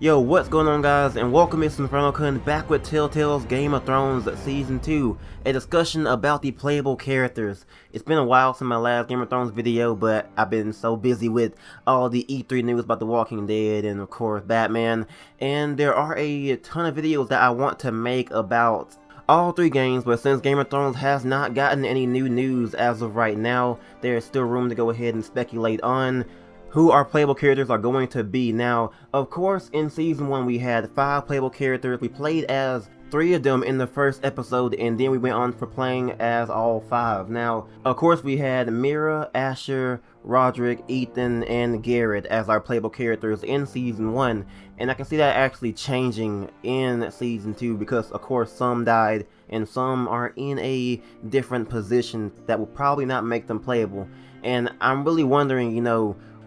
Yo, what's going on, guys, and welcome. It's InfernoKun back with Telltale's Game of Thrones Season 2, a discussion about the playable characters. It's been a while since my last Game of Thrones video, but I've been so busy with all the E3 news about The Walking Dead and, of course, Batman, and there are a ton of videos that I want to make about all three games, but since Game of Thrones has not gotten any new news as of right now, there is still room to go ahead and speculate on who our playable characters are going to be. Now, of course, in Season 1 we had 5 playable characters. We played as 3 of them in the first episode, and then we went on for playing as all 5. Now, of course, we had Mira, Asher, Roderick, Ethan, and Garrett as our playable characters in Season 1, and I can see that actually changing in Season 2 because, of course, some died and some are in a different position that will probably not make them playable. And I'm really wondering,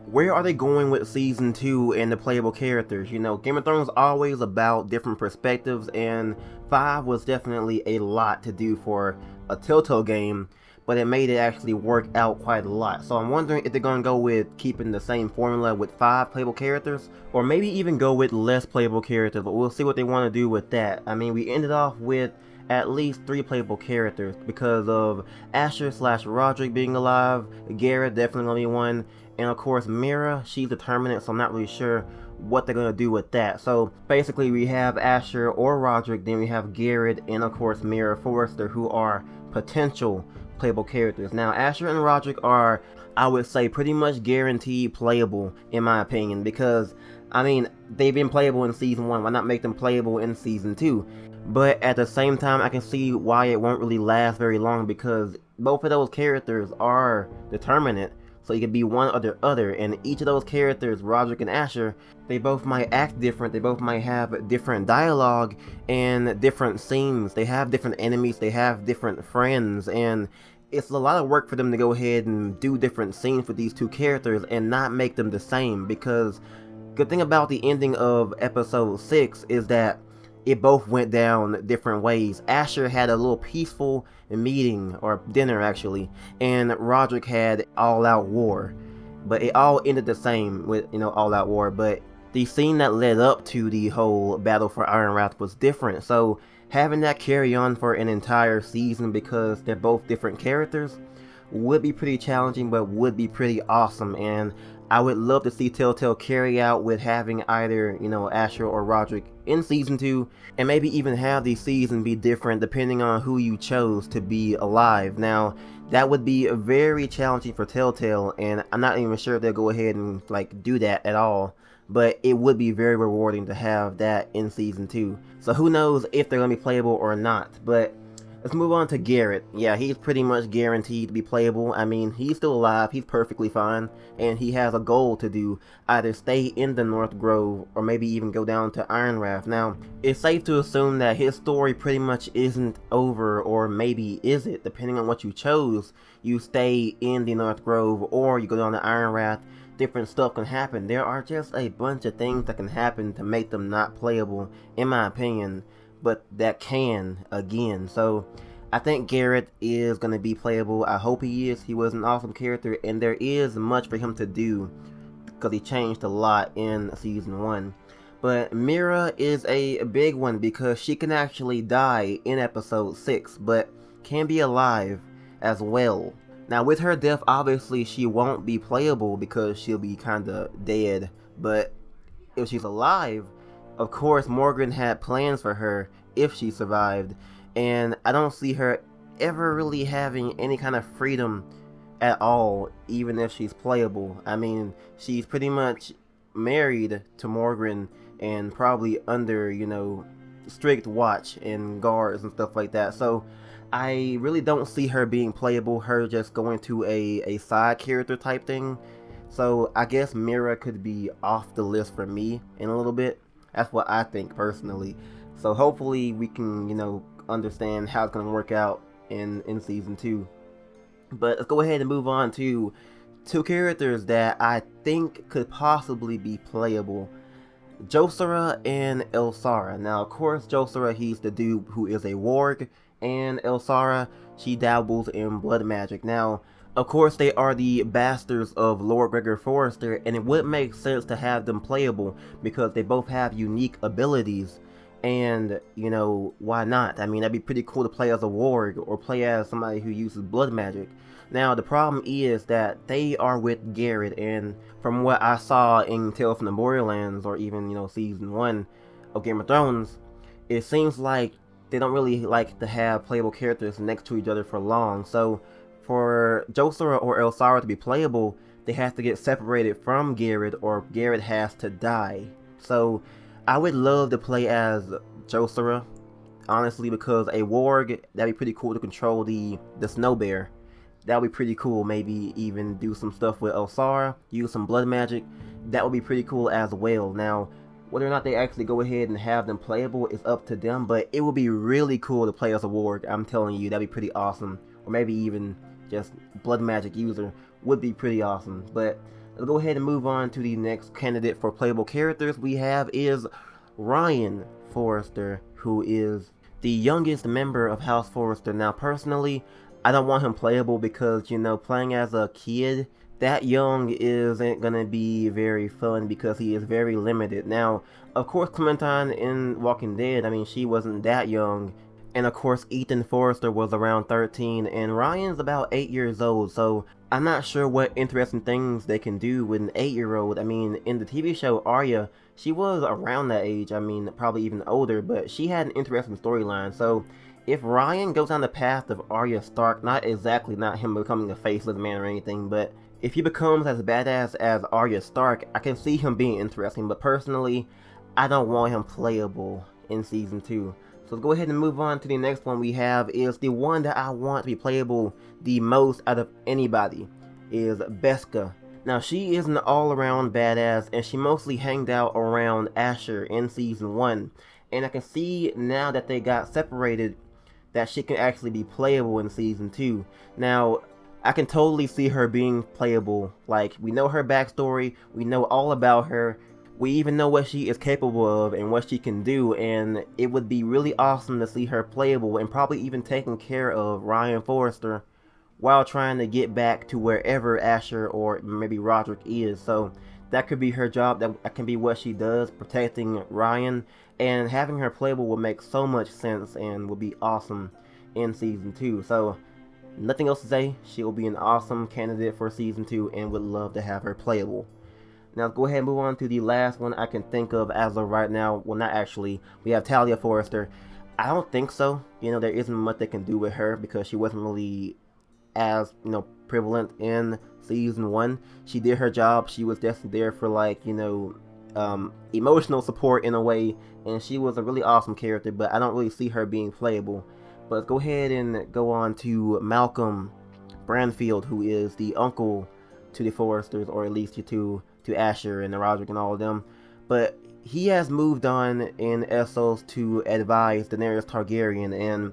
where are they going with Season 2 and the playable characters? Game of Thrones is always about different perspectives, and 5 was definitely a lot to do for a Telltale game, but it made it actually work out quite a lot. So I'm wondering if they're going to go with keeping the same formula with 5 playable characters, or maybe even go with less playable characters, but we'll see what they want to do with that. I mean, we ended off with at least 3 playable characters because of Asher/Roderick being alive, Garrett definitely gonna be one, and of course Mira, she's determinate, so I'm not really sure what they're gonna do with that. So basically we have Asher or Roderick, then we have Garrett, and of course Mira Forrester, who are potential playable characters. Now Asher and Roderick are, I would say, pretty much guaranteed playable in my opinion, because I mean, they've been playable in Season 1, why not make them playable in Season 2? But at the same time, I can see why it won't really last very long, because both of those characters are determinate, so you can be one or the other, and each of those characters, Roderick and Asher, they both might act different, they both might have different dialogue and different scenes, they have different enemies, they have different friends, and it's a lot of work for them to go ahead and do different scenes with these two characters and not make them the same, because good thing about the ending of episode 6 is that it both went down different ways. Asher had a little peaceful meeting, or dinner actually, and Roderick had all-out war. But it all ended the same with, all-out war, but the scene that led up to the whole battle for Ironrath was different, so having that carry on for an entire season because they're both different characters would be pretty challenging, but would be pretty awesome, and I would love to see Telltale carry out with having either, Asher or Roderick in Season 2, and maybe even have the season be different depending on who you chose to be alive. Now, that would be very challenging for Telltale, and I'm not even sure if they'll go ahead and, do that at all, but it would be very rewarding to have that in Season 2. So who knows if they're going to be playable or not, but let's move on to Garrett. Yeah, he's pretty much guaranteed to be playable. I mean, he's still alive, he's perfectly fine, and he has a goal to do, either stay in the North Grove or maybe even go down to Ironrath. Now, it's safe to assume that his story pretty much isn't over, or maybe is it, depending on what you chose. You stay in the North Grove or you go down to Ironrath, different stuff can happen. There are just a bunch of things that can happen to make them not playable, in my opinion, but that can again. So I think Garrett is going to be playable. I hope he is. He was an awesome character, and there is much for him to do because he changed a lot in Season 1. But Mira is a big one because she can actually die in episode 6, but can be alive as well. Now with her death, obviously she won't be playable because she'll be kinda dead, but if she's alive, of course Morgan had plans for her if she survived, and I don't see her ever really having any kind of freedom at all, even if she's playable. I mean, she's pretty much married to Morgan and probably under, strict watch and guards and stuff like that, so I really don't see her being playable, her just going to a side character type thing. So I guess Mira could be off the list for me in a little bit. That's what I think personally. So hopefully we can, understand how it's going to work out in Season 2. But let's go ahead and move on to 2 characters that I think could possibly be playable. Josara and Elsara. Now, of course, Josara, he's the dude who is a warg, and Elsara, she dabbles in blood magic. Now, Of course, they are the bastards of Lord Gregor Forrester, and it would make sense to have them playable because they both have unique abilities. And, you know, why not? I mean, that'd be pretty cool to play as a warg or play as somebody who uses blood magic. Now, the problem is that they are with Garrett, and from what I saw in Tales from the Borderlands, or even, you know, Season 1 of Game of Thrones, it seems like they don't really like to have playable characters next to each other for long. So, for Josara or Elsara to be playable, they have to get separated from Garrett, or Garrett has to die. So, I would love to play as Josara, honestly, because a warg, that'd be pretty cool to control the snow bear. That would be pretty cool. Maybe even do some stuff with Elsara, use some blood magic. That would be pretty cool as well. Now, whether or not they actually go ahead and have them playable is up to them, but it would be really cool to play as a warg. I'm telling you, that'd be pretty awesome. Or maybe even just blood magic user would be pretty awesome. But let's go ahead and move on to the next candidate for playable characters we have is Ryan Forrester, who is the youngest member of House Forrester. Now, personally, I don't want him playable because, you know, playing as a kid that young isn't gonna be very fun because he is very limited. Now, of course, Clementine in Walking Dead, I mean, she wasn't that young. And of course, Ethan Forrester was around 13, and Ryan's about 8 years old, so I'm not sure what interesting things they can do with an 8-year-old. I mean, in the TV show Arya, she was around that age, I mean, probably even older, but she had an interesting storyline. So if Ryan goes down the path of Arya Stark, not him becoming a faceless man or anything, but if he becomes as badass as Arya Stark, I can see him being interesting. But personally, I don't want him playable in Season 2. So let's go ahead and move on to the next one we have is the one that I want to be playable the most out of anybody, is Beskha. Now, she is an all-around badass, and she mostly hanged out around Asher in Season 1. And I can see now that they got separated that she can actually be playable in Season 2. Now, I can totally see her being playable. Like, we know her backstory, we know all about her, we even know what she is capable of and what she can do, and it would be really awesome to see her playable and probably even taking care of Ryan Forrester while trying to get back to wherever Asher or maybe Roderick is. So that could be her job, that can be what she does, protecting Ryan, and having her playable would make so much sense and would be awesome in Season 2. So nothing else to say, she will be an awesome candidate for Season 2 and would love to have her playable. Now go ahead and move on to the last one I can think of as of right now. Well, not actually. We have Talia Forester. I don't think so. You know, there isn't much they can do with her because she wasn't really as, you know, prevalent in Season 1. She did her job. She was just there for, like, you know, emotional support in a way, and she was a really awesome character, but I don't really see her being playable. But let's go ahead and go on to Malcolm Branfield, who is the uncle to the Foresters, or at least to Asher and Roderick and all of them. But he has moved on in Essos to advise Daenerys Targaryen, and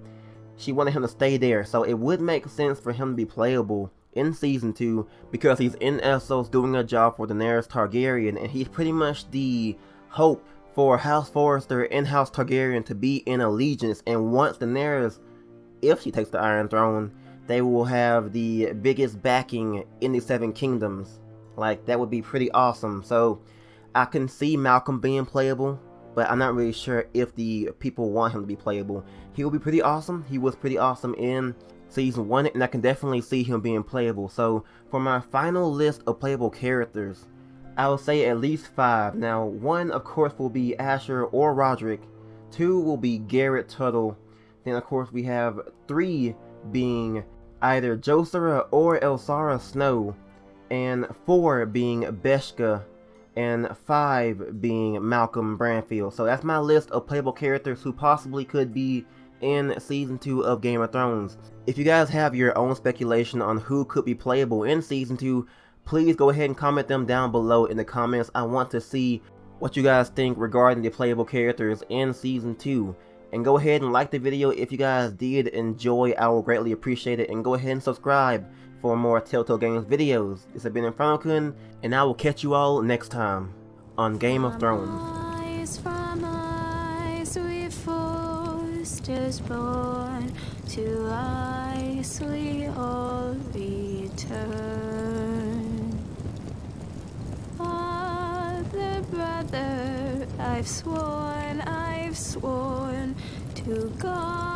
she wanted him to stay there, so it would make sense for him to be playable in Season 2 because he's in Essos doing a job for Daenerys Targaryen, and he's pretty much the hope for House Forrester and House Targaryen to be in allegiance. And once Daenerys, if she takes the Iron Throne, they will have the biggest backing in the Seven Kingdoms. Like, that would be pretty awesome. So I can see Malcolm being playable, but I'm not really sure if the people want him to be playable. He will be pretty awesome. He was pretty awesome in Season 1, and I can definitely see him being playable. So for my final list of playable characters, I will say at least 5. Now, 1 of course will be Asher or Roderick. 2 will be Garrett Tuttle. Then of course we have 3 being either Josara or Elsara Snow, and 4 being Beskha, and 5 being Malcolm Branfield. So that's my list of playable characters who possibly could be in Season 2 of Game of Thrones. If you guys have your own speculation on who could be playable in Season 2, please go ahead and comment them down below in the comments. I want to see what you guys think regarding the playable characters in Season 2. And go ahead and like the video if you guys did enjoy. I will greatly appreciate it. And go ahead and subscribe for more Telltale Games videos. This has been InfernoKun, and I will catch you all next time on Game of Thrones. From eyes we Forresters born. To ice we all return. Father, brother, I've sworn to God